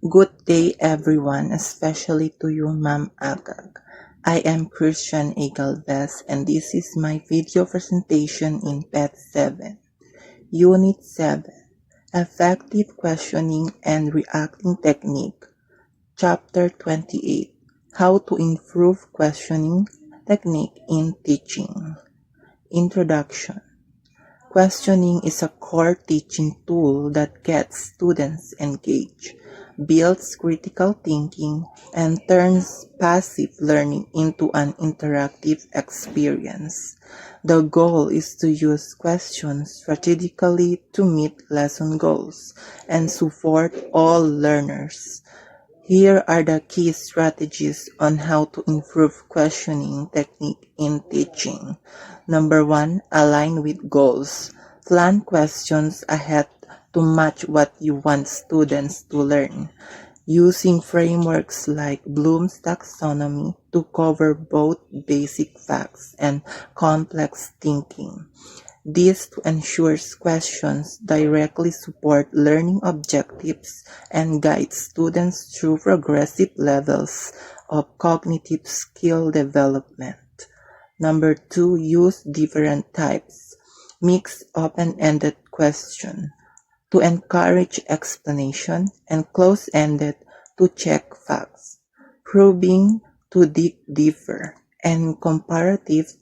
Good day everyone, especially to you Ma'am Agag. I am Christian A. Galvez and this is my video presentation in PET 7, Unit 7, Effective Questioning and Reacting Technique, Chapter 28, How to Improve Questioning Technique in Teaching. Introduction. Questioning is a core teaching tool that gets students engaged, builds critical thinking, and turns passive learning into an interactive experience. The goal is to use questions strategically to meet lesson goals and support all learners. Here are the key strategies on how to improve questioning technique in teaching. Number 1, align with goals. Plan questions ahead to match what you want students to learn, using frameworks like Bloom's taxonomy to cover both basic facts and complex thinking. This ensures questions directly support learning objectives and guide students through progressive levels of cognitive skill development. Number 2, use different types. Mix open-ended question to encourage explanation and close-ended to check facts. Probing to dig deeper and comparative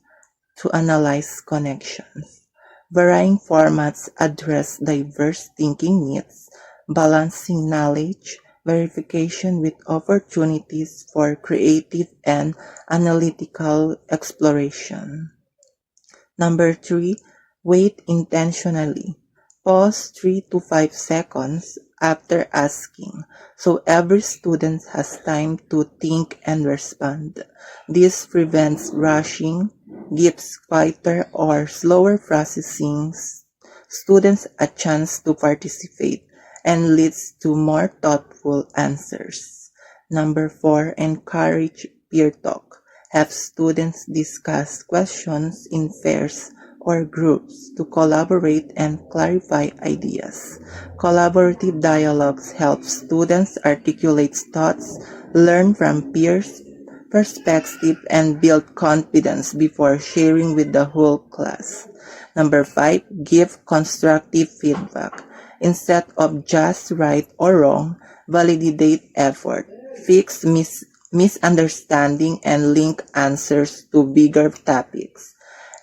to analyze connections. Varying formats address diverse thinking needs, balancing knowledge verification with opportunities for creative and analytical exploration. Number 3, wait intentionally. Pause 3 to 5 seconds after asking, so every student has time to think and respond. This prevents rushing, gives quieter or slower processing students a chance to participate, and leads to more thoughtful answers. Number 4, encourage peer talk. Have students discuss questions in pairs or groups to collaborate and clarify ideas. Collaborative dialogues help students articulate thoughts, learn from peers' perspective, and build confidence before sharing with the whole class. Number 5, give constructive feedback. Instead of just right or wrong, validate effort, fix misunderstanding, and link answers to bigger topics.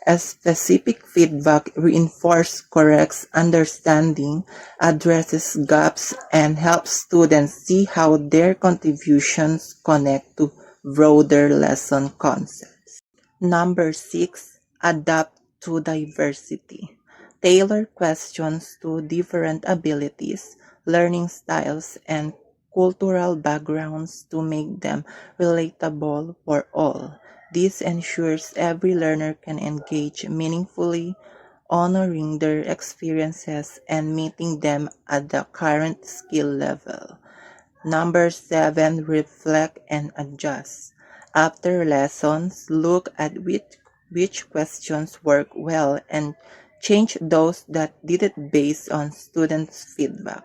As specific feedback reinforces correct understanding, addresses gaps, and helps students see how their contributions connect to broader lesson concepts. Number 6, adapt to diversity. Tailor questions to different abilities, learning styles, and cultural backgrounds to make them relatable for all. This ensures every learner can engage meaningfully, honoring their experiences and meeting them at the current skill level. Number 7, reflect and adjust. After lessons, look at which questions work well and change those that didn't based on students' feedback.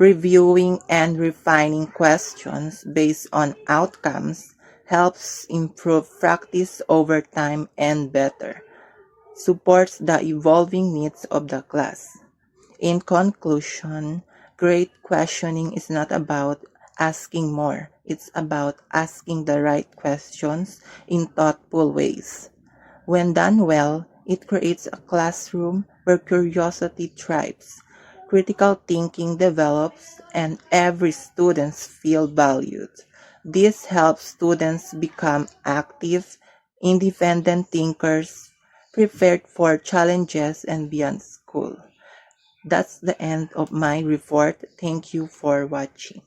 Reviewing and refining questions based on outcomes helps improve practice over time and better supports the evolving needs of the class. In conclusion, great questioning is not about asking more. It's about asking the right questions in thoughtful ways. When done well, it creates a classroom where curiosity thrives, critical thinking develops, and every student feels valued. This helps students become active, independent thinkers, prepared for challenges and beyond school. That's the end of my report. Thank you for watching.